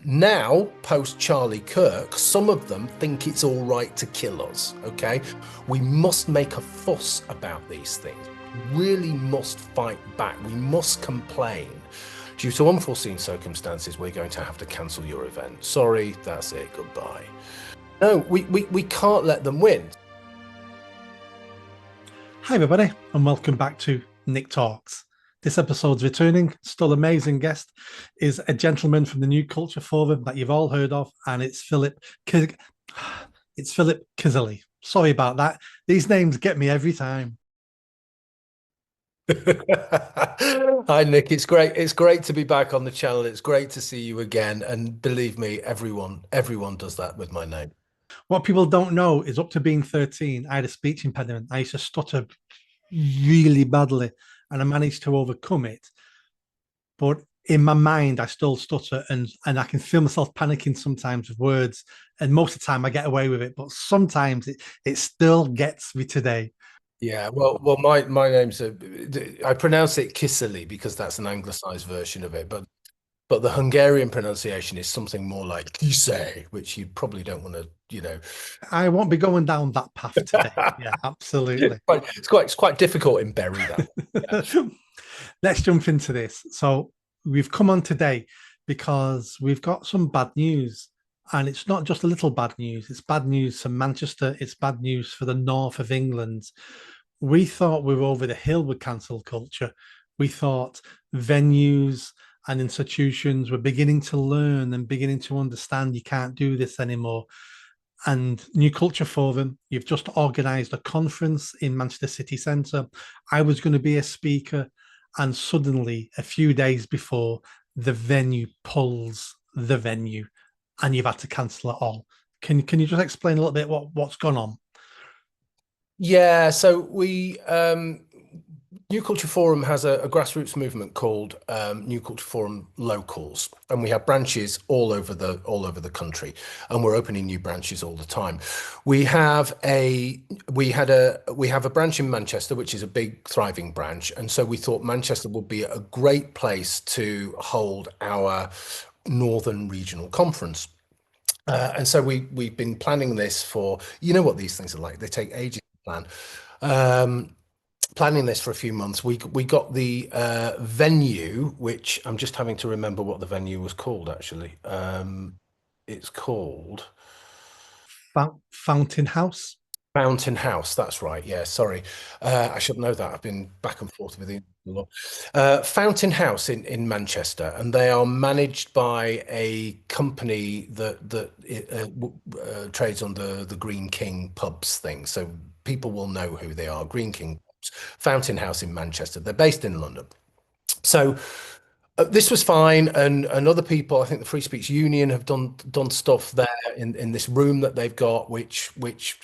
Now, post Charlie Kirk, some of them think it's all right to kill us, okay? We must make a fuss about these things. We really must fight back. We must complain. Due to unforeseen circumstances, we're going to have to cancel your event. Sorry, that's it, goodbye. No, we can't let them win. Hi everybody, and welcome back to Nick Talks. This episode's returning, still amazing guest, is a gentleman from the New Culture Forum that you've all heard of, and it's Philip Kizzily. Sorry about that. These names get me every time. Hi Nick, it's great. It's great to be back on the channel. It's great to see you again. And believe me, everyone does that with my name. What people don't know is up to being 13, I had a speech impediment. I used to stutter really badly, and I managed to overcome it. But in my mind, I still stutter, and I can feel myself panicking sometimes with words. And most of the time, I get away with it. But sometimes it still gets me today. Yeah, well, my name's I pronounce it Kissily because that's an anglicized version of it, but the Hungarian pronunciation is something more like Kise, which you probably don't want to. I won't be going down that path today. Yeah, absolutely. It's quite difficult in Berry that. Yeah. Let's jump into this. So we've come on today because we've got some bad news. And it's not just a little bad news. It's bad news for Manchester. It's bad news for the north of England. We thought we were over the hill with cancel culture. We thought venues and institutions were beginning to learn and beginning to understand you can't do this anymore. And New Culture Forum, you've just organised a conference in Manchester City Centre. I was going to be a speaker, and suddenly, a few days before, the venue pulls the venue, and you've had to cancel it all. Can you just explain a little bit what's gone on? Yeah, so we New Culture Forum has a grassroots movement called New Culture Forum Locals, and we have branches all over the country, and we're opening new branches all the time. We have a branch in Manchester, which is a big thriving branch, and so we thought Manchester would be a great place to hold our Northern Regional Conference. And so we've been planning this for, you know what these things are like. They take ages to plan. Planning this for a few months. We got the venue, which I'm just having to remember what the venue was called actually. It's called Fountain House. Fountain House, that's right. Yeah, sorry. I should know that. I've been back and forth with you a lot. Fountain House in Manchester, and they are managed by a company that trades under the Green King pubs thing. So people will know who they are. Green King pubs, Fountain House in Manchester. They're based in London. So this was fine, and other people, I think the Free Speech Union have done stuff there in this room that they've got, which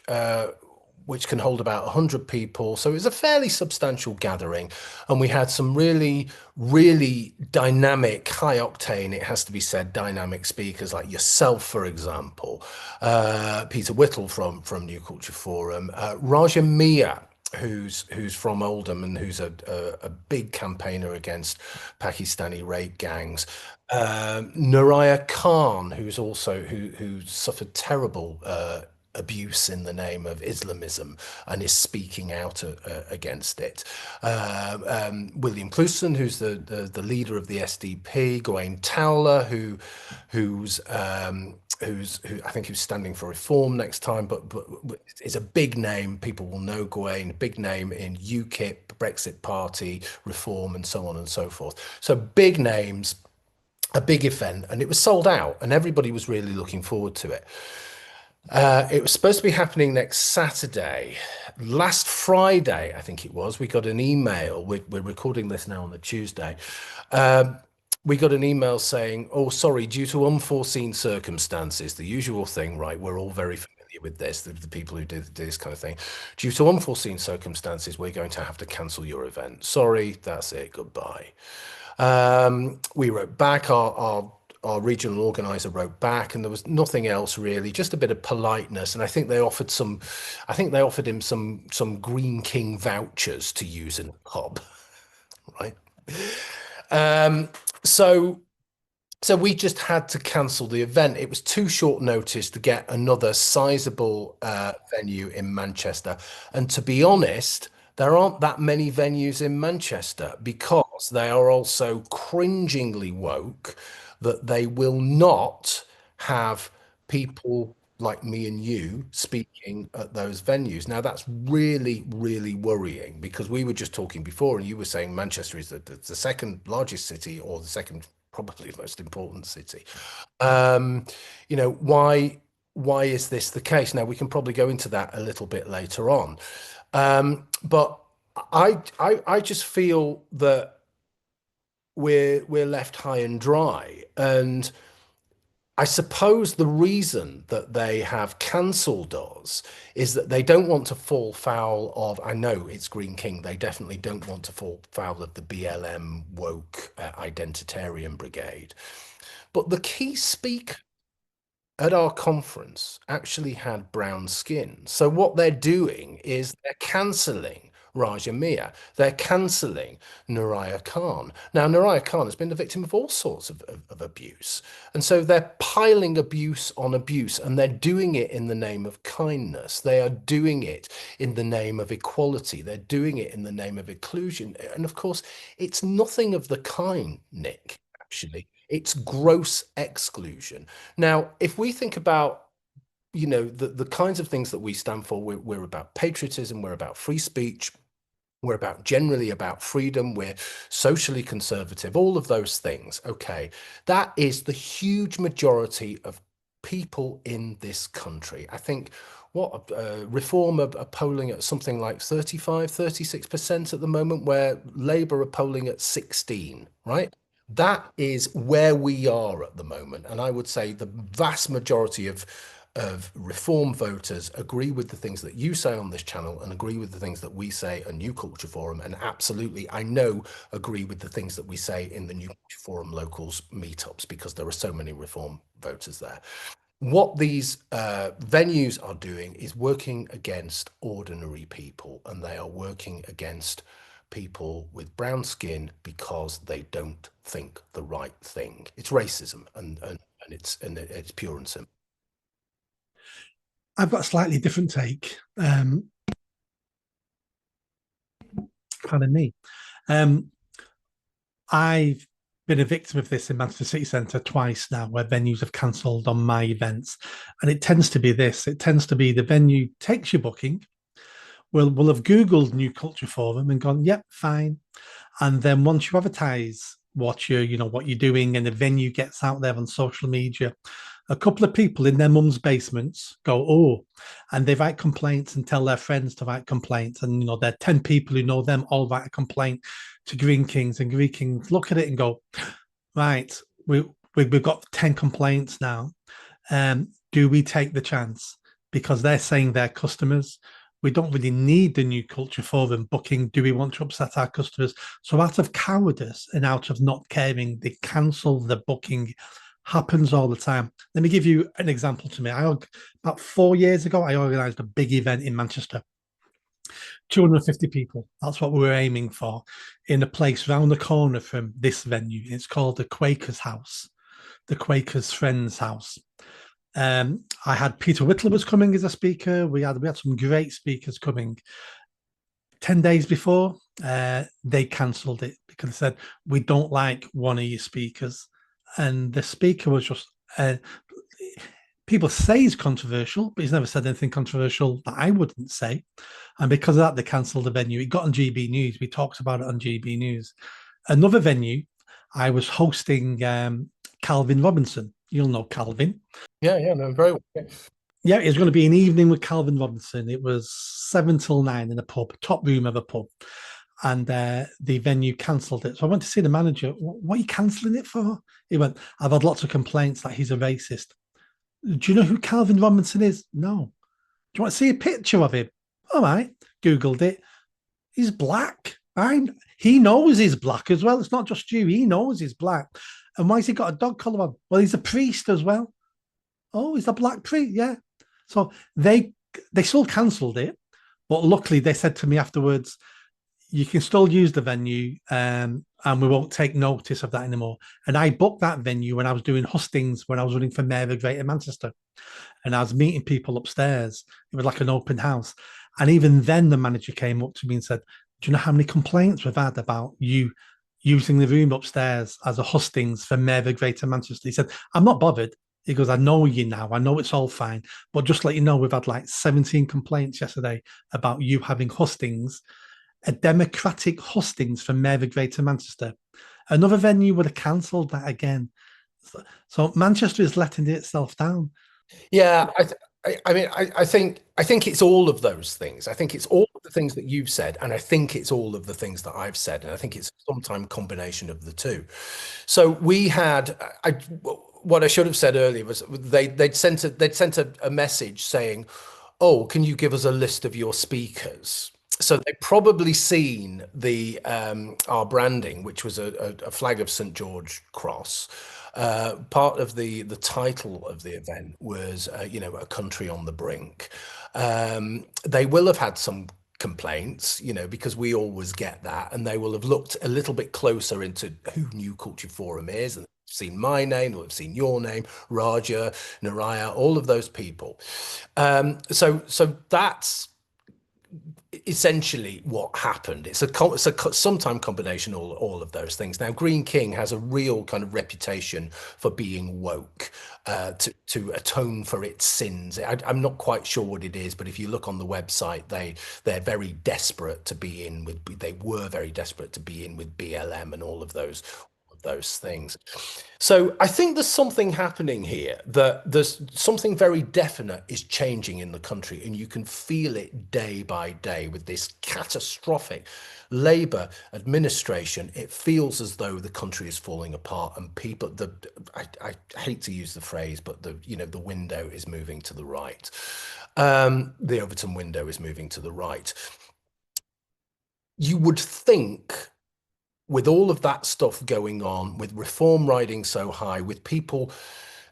can hold about 100 people. So it was a fairly substantial gathering, and we had some really dynamic, high octane, it has to be said, dynamic speakers like yourself, for example, Peter Whittle from New Culture Forum, Raja Mia, who's from Oldham and who's a big campaigner against Pakistani rape gangs. Naraya Khan, who suffered terrible abuse in the name of Islamism and is speaking out against it. William Clouston, who's the leader of the SDP. Gawain Towler, who I think who's standing for reform next time, but is a big name. People will know Gawain, big name in UKIP, Brexit Party, Reform, and so on and so forth. So big names, a big event, and it was sold out, and everybody was really looking forward to it. It was supposed to be happening next Saturday. Last Friday, I think it was, we got an email. We're recording this now on the Tuesday. We got an email saying, oh, sorry, due to unforeseen circumstances, the usual thing, right? We're all very familiar with this, the people who do this kind of thing. Due to unforeseen circumstances, we're going to have to cancel your event. Sorry, that's it, goodbye. We wrote back, our regional organizer wrote back, and there was nothing else really, just a bit of politeness. And I think they offered him some Green King vouchers to use in a pub, right? So So we just had to cancel the event. It was too short notice to get another sizable venue in Manchester. And to be honest, there aren't that many venues in Manchester because they are also cringingly woke that they will not have people like me and you speaking at those venues. Now, that's really, really worrying because we were just talking before and you were saying Manchester is the second largest city or the second probably the most important city. Um, why is this the case? Now we can probably go into that a little bit later on. But I just feel that we're left high and dry. And I suppose the reason that they have cancelled us is that they don't want to fall foul of, I know it's Green King, they definitely don't want to fall foul of the BLM woke identitarian brigade. But the key speaker at our conference actually had brown skin. So what they're doing is they're cancelling Raja Mia. They're cancelling Naraya Khan. Now, Naraya Khan has been the victim of all sorts of abuse. And so they're piling abuse on abuse, and they're doing it in the name of kindness. They are doing it in the name of equality. They're doing it in the name of inclusion. And of course, it's nothing of the kind, Nick, actually. It's gross exclusion. Now, if we think about, the kinds of things that we stand for, we're about patriotism, we're about free speech, we're generally about freedom, we're socially conservative, all of those things. Okay, that is the huge majority of people in this country. I think what Reform are polling at something like 35, 36% at the moment, where Labour are polling at 16, right? That is where we are at the moment. And I would say the vast majority of Reform voters agree with the things that you say on this channel and agree with the things that we say on New Culture Forum. And absolutely, I know, agree with the things that we say in the New Culture Forum locals meetups because there are so many Reform voters there. What these venues are doing is working against ordinary people, and they are working against people with brown skin because they don't think the right thing. It's racism, and it's pure and simple. I've got a slightly different take. Pardon me. Um, I've been a victim of this in Manchester City Centre twice now, where venues have cancelled on my events. And it tends to be this. It tends to be the venue takes your booking, will have Googled New Culture Forum and gone, yep, fine. And then once you advertise what you're doing and the venue gets out there on social media, a couple of people in their mum's basements go, oh, and they write complaints and tell their friends to write complaints. And, there are 10 people who know them all write a complaint to Green Kings, and Green Kings look at it and go, right, we've got 10 complaints now. Do we take the chance? Because they're saying they're customers. We don't really need the New Culture Forum booking. Do we want to upset our customers? So out of cowardice and out of not caring, they cancel the booking. Happens all the time. Let me give you an example to me. About 4 years ago, I organised a big event in Manchester. 250 people. That's what we were aiming for in a place round the corner from this venue. It's called the Quakers House, the Quakers Friends House. I had Peter Whittler was coming as a speaker. We had some great speakers coming. 10 days before, they cancelled it because they said, we don't like one of your speakers. And the speaker was just, people say he's controversial, but he's never said anything controversial that I wouldn't say. And because of that, they cancelled the venue. It got on GB News. We talked about it on GB News. Another venue, I was hosting Calvin Robinson. You'll know Calvin. Yeah, no, very well. Yeah, it was going to be an evening with Calvin Robinson. It was 7 till 9 in a pub, top room of a pub. And the venue cancelled it. So I went to see the manager. What are you cancelling it for? He went, I've had lots of complaints that he's a racist. Do you know who Calvin Robinson is? No. Do you want to see a picture of him? All right. Googled it. He's black. He knows he's black as well. It's not just you. He knows he's black. And why has he got a dog collar on? Well, he's a priest as well. Oh, he's a black priest. Yeah. So they still cancelled it. But luckily, they said to me afterwards, you can still use the venue, and we won't take notice of that anymore. And I booked that venue when I was doing hustings, when I was running for Mayor of Greater Manchester, and I was meeting people upstairs. It was like an open house. And even then, the manager came up to me and said, "Do you know how many complaints we've had about you using the room upstairs as a hustings for Mayor of Greater Manchester?" He said, "I'm not bothered." He goes, "I know you now. I know it's all fine. But just let you know, we've had like 17 complaints yesterday about you having hustings, a democratic hustings for Mayor of Greater Manchester. Another venue would have cancelled that again." So Manchester is letting itself down. Yeah, I mean, I think it's all of those things. I think it's all of the things that you've said, and I think it's all of the things that I've said, and I think it's sometimes combination of the two. So we had, what I should have said earlier was they'd sent a message saying, "Oh, can you give us a list of your speakers?" So they probably seen the our branding, which was a flag of St. George Cross. Part of the title of the event was, a country on the brink. They will have had some complaints, because we always get that, and they will have looked a little bit closer into who New Culture Forum is, and seen my name, they'll have seen your name, Raja, Naraya, all of those people. So that's essentially what happened. It's a sometime combination all of those things. Now, Green King has a real kind of reputation for being woke, to atone for its sins. I'm not quite sure what it is, but if you look on the website, they're very desperate to be in with. They were very desperate to be in with BLM and all of those things. So I think there's something happening here, that there's something very definite is changing in the country, and you can feel it day by day with this catastrophic Labour administration. It feels as though the country is falling apart, and people, I hate to use the phrase, but the window is moving to the right. The Overton window is moving to the right. You would think, with all of that stuff going on, with reform riding so high, with people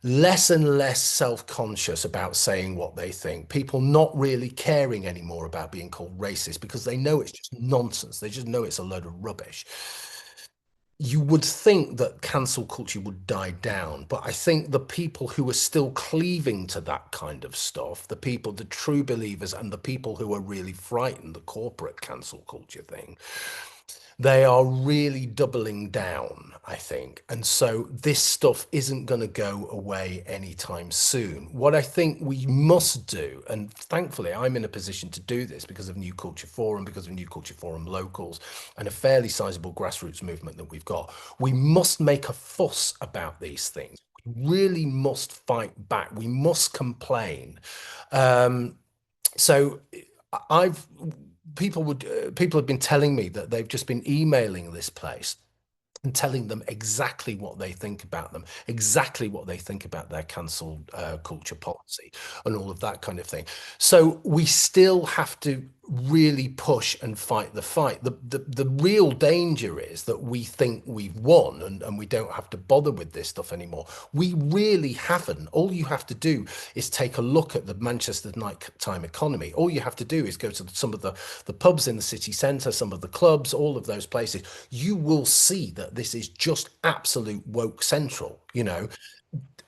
less and less self-conscious about saying what they think, people not really caring anymore about being called racist because they know it's just nonsense. They just know it's a load of rubbish. You would think that cancel culture would die down, but I think the people who are still cleaving to that kind of stuff, the people, the true believers, and the people who are really frightened, the corporate cancel culture thing, they are really doubling down, I think. And so this stuff isn't going to go away anytime soon. What I think we must do, and thankfully I'm in a position to do this because of New Culture Forum, because of New Culture Forum locals, and a fairly sizable grassroots movement that we've got, we must make a fuss about these things. We really must fight back. We must complain. So I've people have been telling me that they've just been emailing this place and telling them exactly what they think about them, exactly what they think about their cancel culture policy and all of that kind of thing. So we still have to really push and fight the fight. The real danger is that we think we've won, and we don't have to bother with this stuff anymore. We really haven't. All you have to do is take a look at the Manchester nighttime economy. All you have to do is go to some of the pubs in the city centre, some of the clubs, all of those places. You will see that this is just absolute woke central.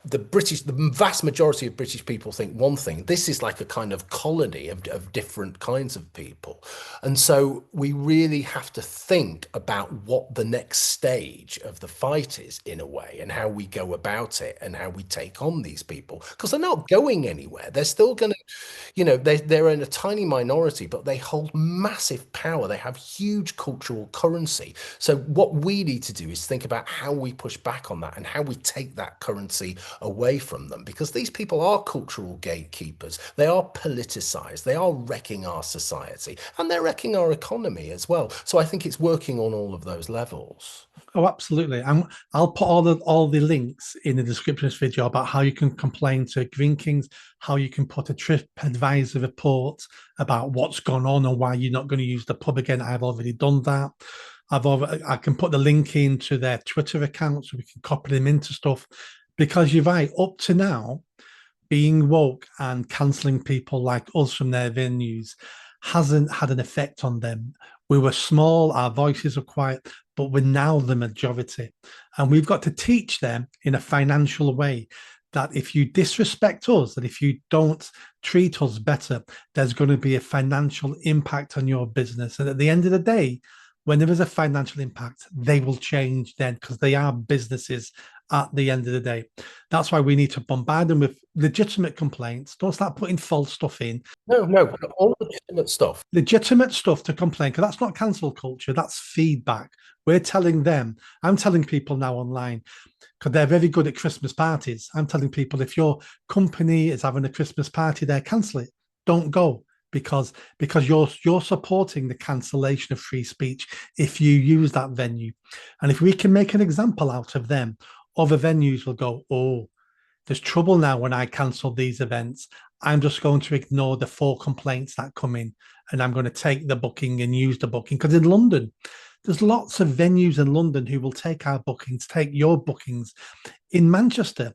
The vast majority of British people think one thing. This is like a kind of colony of different kinds of people. And so we really have to think about what the next stage of the fight is, in a way, and how we go about it and how we take on these people, because they're not going anywhere. They're still going to, they're in a tiny minority, but they hold massive power. They have huge cultural currency. So what we need to do is think about how we push back on that and how we take that currency away from them, because these people are cultural gatekeepers. They are politicized. They are wrecking our society, and they're wrecking our economy as well. So I think it's working on all of those levels. Oh, absolutely. I'll put all the links in the description of this video about how you can complain to Green Kings, how you can put a trip advisor report about what's gone on and why you're not going to use the pub again. I've already done that. I can put the link into their Twitter account so we can copy them into stuff. Because you're right, up to now, being woke and cancelling people like us from their venues hasn't had an effect on them. We were small, our voices were quiet, but we're now the majority. And we've got to teach them in a financial way that if you disrespect us and if you don't treat us better, there's going to be a financial impact on your business. And at the end of the day, when there is a financial impact, they will change then because they are businesses at the end of the day. That's why we need to bombard them with legitimate complaints. Don't start putting false stuff in. No, no, all legitimate stuff. Legitimate stuff to complain because that's not cancel culture, that's feedback. We're telling them, I'm telling people now online because they're very good at Christmas parties. I'm telling people if your company is having a Christmas party there, cancel it. Don't go because you're supporting the cancellation of free speech if you use that venue. And if we can make an example out of them, other venues will go, oh, there's trouble now when I cancel these events. I'm just going to ignore the 4 complaints that come in and I'm going to take the booking and use the booking. Because in London, there's lots of venues in London who will take our bookings, take your bookings. In Manchester,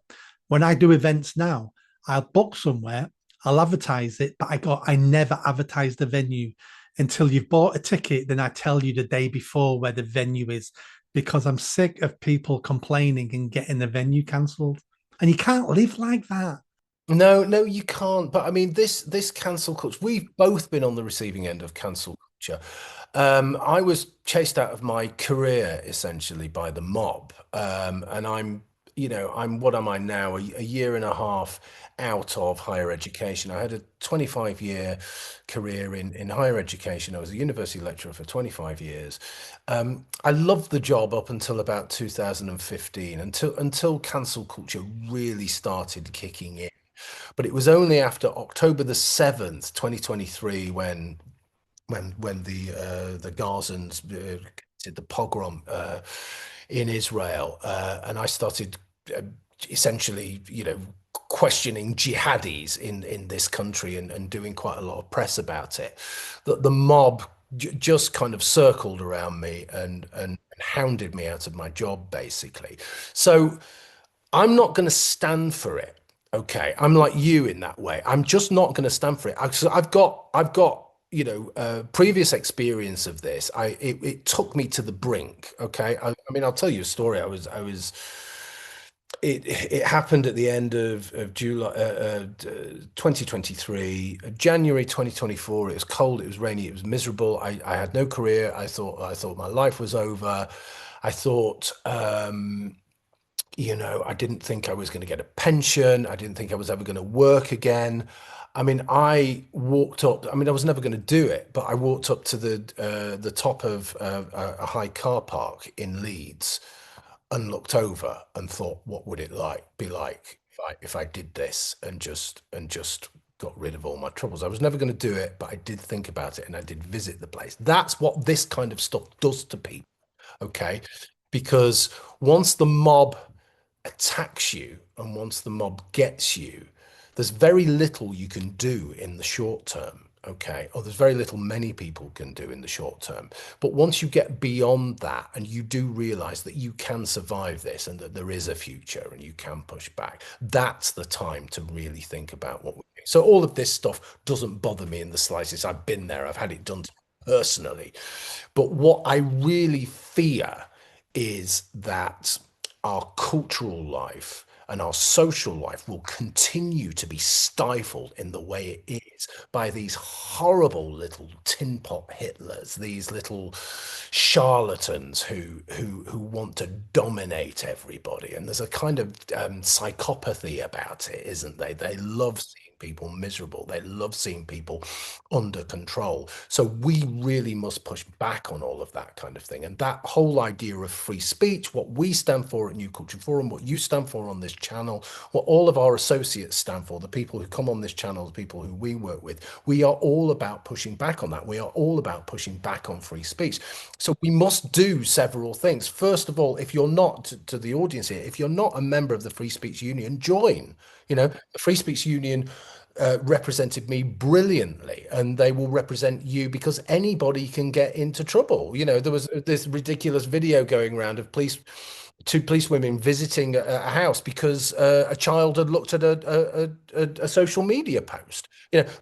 when I do events now, I'll book somewhere, I'll advertise it, but I never advertise the venue until you've bought a ticket. Then I tell you the day before where the venue is because I'm sick of people complaining and getting the venue cancelled. And you can't live like that. No, no, you can't. But I mean, this cancel culture, we've both been on the receiving end of cancel culture. I was chased out of my career essentially by the mob. And I'm what am I now? A year and a half out of higher education. I had a 25-year career in higher education. I was a university lecturer for 25 years. I loved the job up until about 2015, until cancel culture really started kicking in. But it was only after October the 7th, 2023, when the Gazans did the pogrom in Israel, and I started uh, essentially, questioning jihadis in this country and doing quite a lot of press about it. That the mob just kind of circled around me and hounded me out of my job, basically. So I'm not going to stand for it. Okay, I'm like you in that way. I'm just not going to stand for it. I've got previous experience of this. It took me to the brink. Okay, I mean I'll tell you a story. It happened at the end of July 2023, January 2024. It was cold, it was rainy, it was miserable. I had no career. I thought my life was over. I thought I didn't think I was going to get a pension. I didn't think I was ever going to work again. I mean, I walked up. I mean, I was never going to do it, but I walked up to the top of a high car park in Leeds and looked over and thought, what would it be like if I did this and just got rid of all my troubles? I was never going to do it, but I did think about it and I did visit the place. That's what this kind of stuff does to people, okay? Because once the mob attacks you and once the mob gets you, there's very little you can do in the short term. Okay. Or there's very little many people can do in the short term. But once you get beyond that and you do realize that you can survive this and that there is a future and you can push back, that's the time to really think about what we do. So all of this stuff doesn't bother me in the slightest. I've been there, I've had it done personally. But what I really fear is that our cultural life and our social life will continue to be stifled in the way it is by these horrible little tin pot Hitlers, these little charlatans who want to dominate everybody. And there's a kind of psychopathy about it, isn't they? They love seeing people miserable. They love seeing people under control. So we really must push back on all of that kind of thing. And that whole idea of free speech, what we stand for at New Culture Forum, what you stand for on this channel, what all of our associates stand for, the people who come on this channel, the people who we work with, we are all about pushing back on that. We are all about pushing back on free speech. So we must do several things. First of all, if you're not, to the audience here, if you're not a member of the Free Speech Union, join. The Free Speech Union represented me brilliantly, and they will represent you because anybody can get into trouble. There was this ridiculous video going around of police two police women visiting a house because a child had looked at a social media post.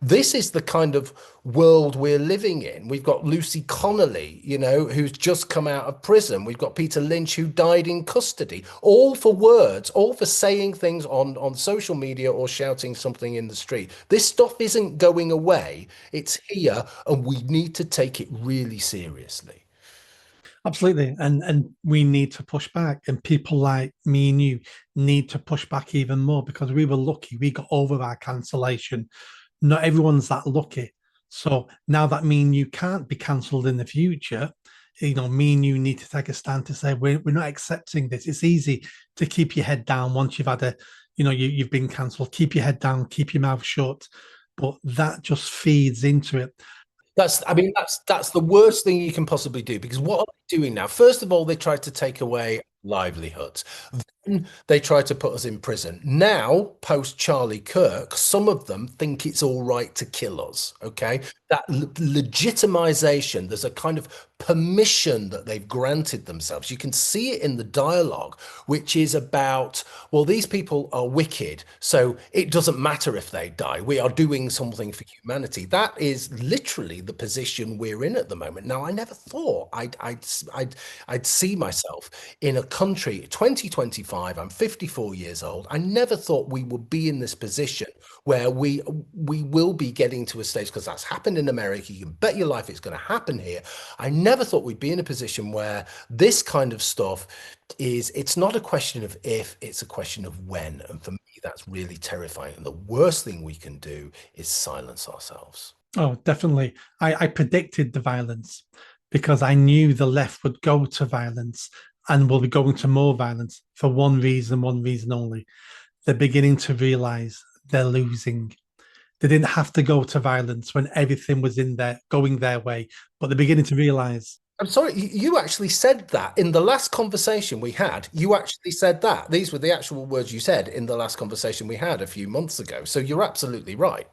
This is the kind of world we're living in. We've got Lucy Connolly, who's just come out of prison. We've got Peter Lynch, who died in custody, all for words, all for saying things on social media or shouting something in the street. This stuff isn't going away. It's here, and we need to take it really seriously. Absolutely. And we need to push back. And people like me and you need to push back even more because we were lucky. We got over our cancellation. Not everyone's that lucky. So now that me and you can't be cancelled in the future, me and you need to take a stand to say we're not accepting this. It's easy to keep your head down once you've had you've been cancelled. Keep your head down, keep your mouth shut. But that just feeds into it. I mean, that's the worst thing you can possibly do because what are they doing now? First of all, they tried to take away livelihoods. Then they tried to put us in prison. Now, post Charlie Kirk, some of them think it's all right to kill us. Okay, that legitimization. There's a kind of permission that they've granted themselves. You can see it in the dialogue, which is about, well, these people are wicked, so it doesn't matter if they die. We are doing something for humanity. That is literally the position we're in at the moment. Now, I never thought I'd see myself in a country, 2025, I'm 54 years old. I never thought we would be in this position where we will be getting to a stage, because that's happened in America. You can bet your life it's going to happen here. I never thought we'd be in a position where this kind of stuff it's not a question of if, it's a question of when. And for me, that's really terrifying. And the worst thing we can do is silence ourselves. Oh, definitely. I predicted the violence because I knew the left would go to violence and will be going to more violence for one reason only. They're beginning to realize they're losing. They didn't have to go to violence when everything was in there going their way, but they're beginning to realize. I'm sorry, you actually said that in the last conversation we had. You actually said that. These were the actual words you said in the last conversation we had a few months ago. So you're absolutely right.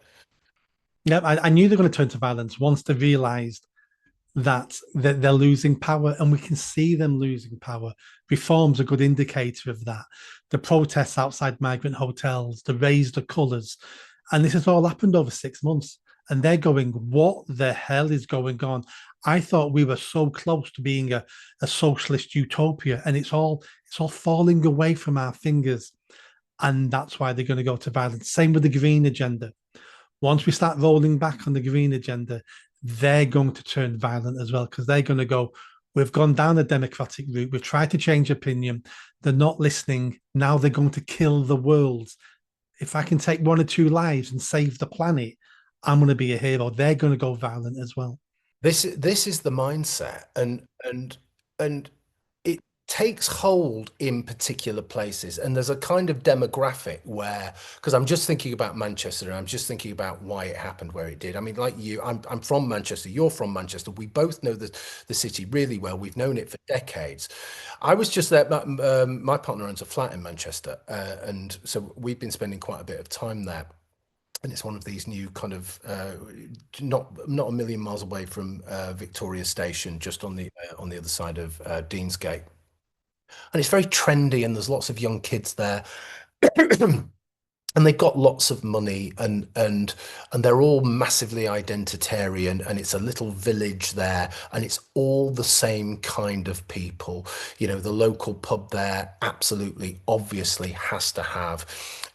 Yeah, I knew they're going to turn to violence once they realized that they're losing power, and we can see them losing power. Reform's a good indicator of that. The protests outside migrant hotels, the raise the colours, and this has all happened over 6 months. And they're going, what the hell is going on? I thought we were so close to being a socialist utopia, and it's all falling away from our fingers. And that's why they're going to go to violence. Same with the green agenda. Once we start rolling back on the green agenda, they're going to turn violent as well because they're going to go, we've gone down the democratic route. We've tried to change opinion. They're not listening. Now they're going to kill the world. If I can take one or two lives and save the planet, I'm going to be a hero. They're going to go violent as well. This is the mindset, and it takes hold in particular places. And there's a kind of demographic where, because I'm just thinking about Manchester, and I'm just thinking about why it happened where it did. I mean, like you, I'm from Manchester. You're from Manchester. We both know the city really well. We've known it for decades. I was just there. My partner owns a flat in Manchester, and so we've been spending quite a bit of time there. And it's one of these new kind of not a million miles away from Victoria Station, just on the other side of Deansgate. And it's very trendy, and there's lots of young kids there. And they've got lots of money, and they're all massively identitarian, and it's a little village there, and it's all the same kind of people. The local pub there absolutely obviously has to have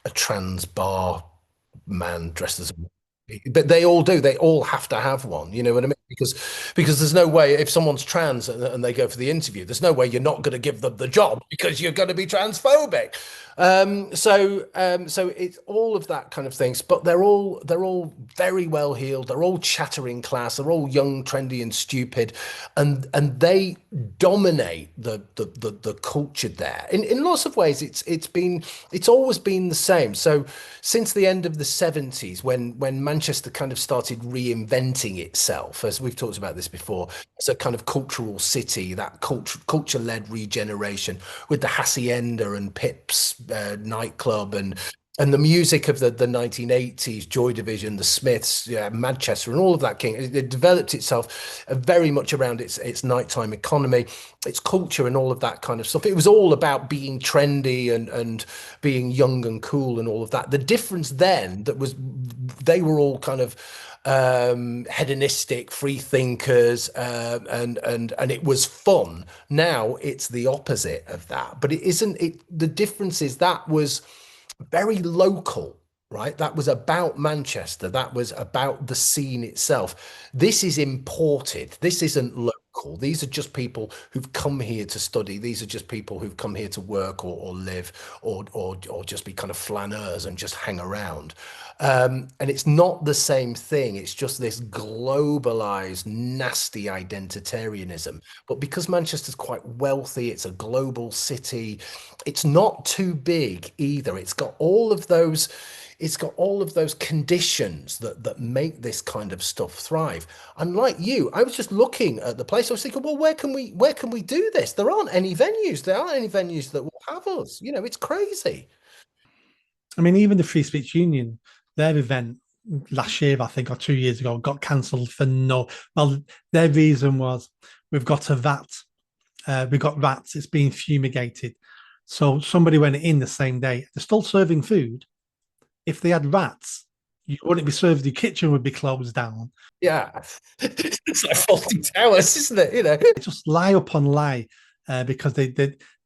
a trans bar man dressed as a, but they all do. They all have to have one. You know what I mean? Because there's no way, if someone's trans and they go for the interview, there's no way you're not going to give them the job because you're going to be transphobic. So it's all of that kind of things. But they're all very well heeled. They're all chattering class. They're all young, trendy, and stupid, and they dominate the culture there. In lots of ways, it's always been the same. So since the end of the 70s, when Manchester kind of started reinventing itself, as we've talked about this before, as a kind of cultural city, that culture-led regeneration with the Hacienda and Pips nightclub And the music of the 1980s, Joy Division, the Smiths, yeah, Manchester, and all of that king, it developed itself very much around its nighttime economy, its culture, and all of that kind of stuff. It was all about being trendy and being young and cool and all of that. The difference then that was they were all kind of hedonistic free thinkers, and it was fun. Now it's the opposite of that, but it isn't. It the difference is that was very local, right? That was about Manchester. That was about the scene itself. This is imported. This isn't local. These are just people who've come here to study. These are just people who've come here to work or live or just be kind of flaneurs and just hang around. And it's not the same thing. It's just this globalized, nasty identitarianism. But because Manchester's quite wealthy, it's a global city. It's not too big either. It's got all of those conditions that make this kind of stuff thrive. And like you, I was just looking at the place. I was thinking, well, where can we do this? There aren't any venues. There aren't any venues that will have us. It's crazy. I mean, even the Free Speech Union, their event last year, I think, or 2 years ago, got cancelled for no. Well, their reason was we've got a vat. We've got rats. It's being fumigated. So somebody went in the same day. They're still serving food. If they had rats, you wouldn't be served. The kitchen would be closed down. Yeah. It's like faulty towers, isn't it? They just lie upon lie because they.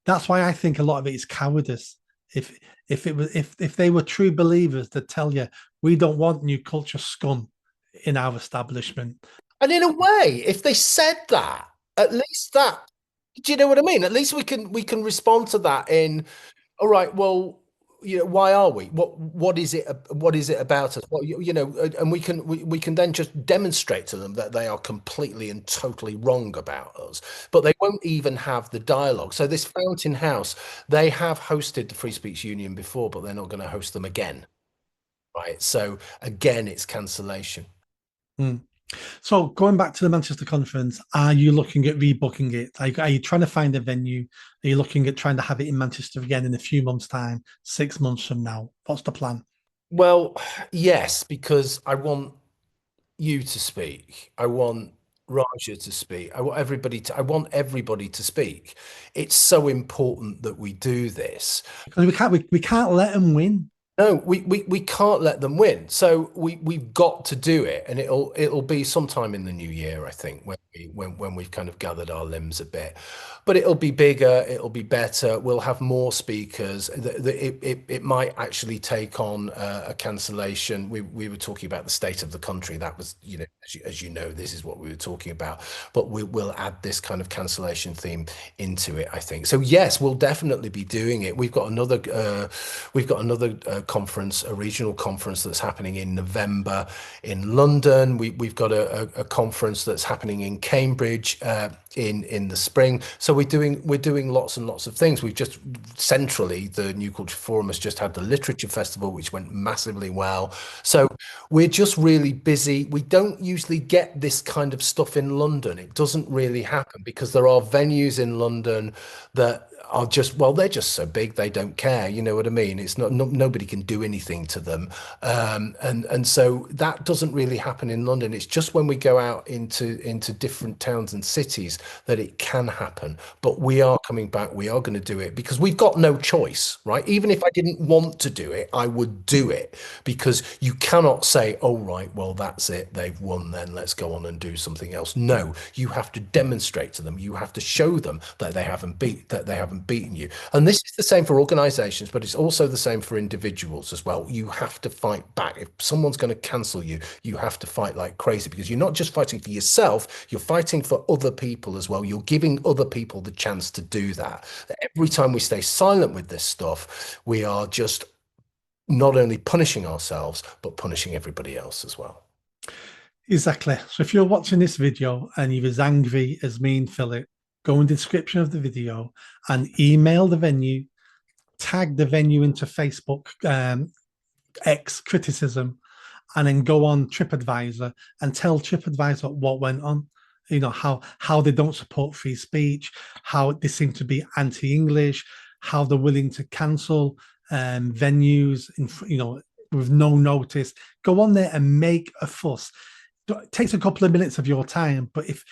That's why I think a lot of it is cowardice. If they were true believers, they'd tell you we don't want new culture scum in our establishment. And in a way, if they said that, at least that, do you know what I mean? At least we can respond to that in, all right, well, why are we? What is it about us? And we can then just demonstrate to them that they are completely and totally wrong about us. But they won't even have the dialogue. So this Fountain House, they have hosted the Free Speech Union before, but they're not going to host them again, right? So again, it's cancellation. Mm. So going back to the Manchester conference, are you looking at rebooking it? Are you trying to find a venue? Are you looking at trying to have it in Manchester again in a few months' time, 6 months from now? What's the plan? Well, yes, because I want you to speak. I want Raja to speak. I want everybody to speak. It's so important that we do this. Because we can't let them win. No, we can't let them win. So we've got to do it, and it'll be sometime in the new year, I think, when we've kind of gathered our limbs a bit. But it'll be bigger, it'll be better. We'll have more speakers. It might actually take on a cancellation. We were talking about the state of the country. That was, as you know, this is what we were talking about. But we'll add this kind of cancellation theme into it, I think. So yes, we'll definitely be doing it. We've got another conference, a regional conference that's happening in November in London. We've got a conference that's happening in Cambridge in the spring. So we're doing lots and lots of things. We've just centrally, the New Culture Forum has just had the Literature Festival, which went massively well. So we're just really busy. We don't usually get this kind of stuff in London. It doesn't really happen because there are venues in London that are just, well, they're just so big they don't care. You know what I mean? It's not, no, nobody can do anything to them, and so that doesn't really happen in London. It's just when we go out into different towns and cities that it can happen. But we are coming back. We are going to do it because we've got no choice, right? Even if I didn't want to do it, I would do it because you cannot say, oh right, well that's it, they've won, then let's go on and do something else. No, you have to demonstrate to them. You have to show them that they haven't beaten you. And this is the same for organizations, but it's also the same for individuals as well. You have to fight back. If someone's going to cancel you, you have to fight like crazy because you're not just fighting for yourself, you're fighting for other people as well. You're giving other people the chance to do that. Every time we stay silent with this stuff, we are just not only punishing ourselves, but punishing everybody else as well. Exactly. So if you're watching this video and you're as angry as me and Philip, go in the description of the video and email the venue, tag the venue into Facebook X criticism, and then go on TripAdvisor and tell TripAdvisor what went on. How they don't support free speech, how they seem to be anti-English, how they're willing to cancel venues, with no notice. Go on there and make a fuss. It takes a couple of minutes of your time, but if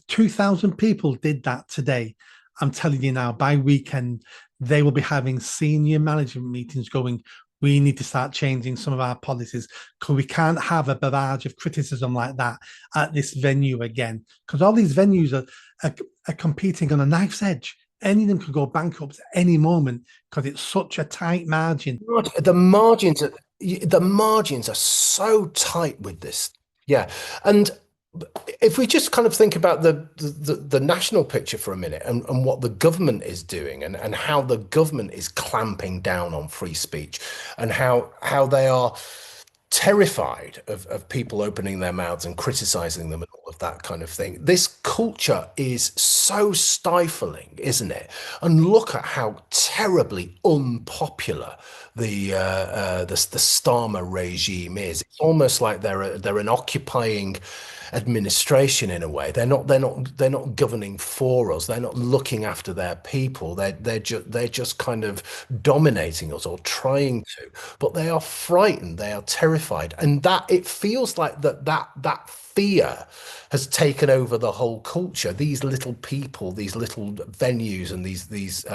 2,000 people did that today, I'm telling you now, by weekend, they will be having senior management meetings going, we need to start changing some of our policies because we can't have a barrage of criticism like that at this venue again. Because all these venues are competing on a knife's edge. Any of them could go bankrupt at any moment because it's such a tight margin. The margins are so tight with this. Yeah. And if we just kind of think about the national picture for a minute and what the government is doing and how the government is clamping down on free speech and how they are terrified of people opening their mouths and criticizing them and all of that kind of thing. This culture is so stifling, isn't it? And look at how terribly unpopular the Starmer regime is. It's almost like they're an occupying administration in a way. They're not governing for us. They're not looking after their people. They're just kind of dominating us or trying to. But they are frightened. They are terrified, and that it feels like that fear has taken over the whole culture. These little people, these little venues, and these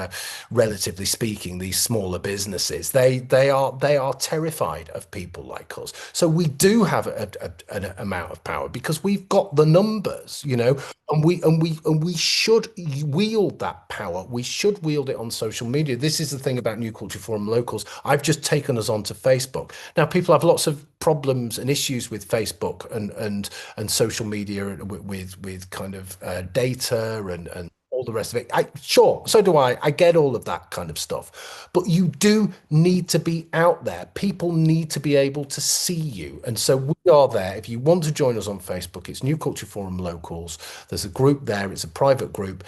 relatively speaking, these smaller businesses, they are terrified of people like us. So we do have an amount of power because we've got the numbers, and we should wield that power. We should wield it on social media. This is the thing about New Culture Forum Locals. I've just taken us onto Facebook. Now, people have lots of problems and issues with Facebook and social media with kind of data and all the rest of it. Sure, so do I. I get all of that kind of stuff. But you do need to be out there. People need to be able to see you. And so we are there. If you want to join us on Facebook, it's New Culture Forum Locals. There's a group there. It's a private group.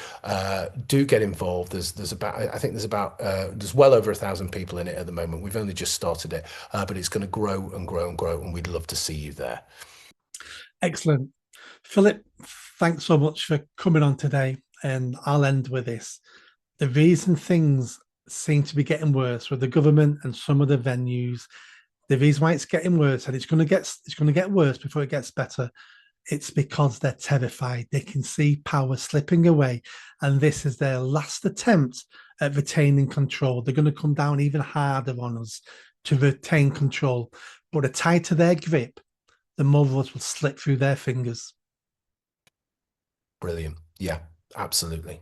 Do get involved. There's well over 1,000 people in it at the moment. We've only just started it, but it's going to grow and grow and grow, and we'd love to see you there. Excellent. Philip, thanks so much for coming on today. And I'll end with this. The reason things seem to be getting worse with the government and some of the venues, the reason why it's getting worse, and it's going to get worse before it gets better, it's because they're terrified. They can see power slipping away, and this is their last attempt at retaining control. They're going to come down even harder on us to retain control. But the tighter their grip, the more of us will slip through their fingers. Brilliant. Yeah, absolutely.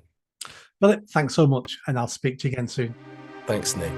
Well, thanks so much, and I'll speak to you again soon. Thanks, Nick.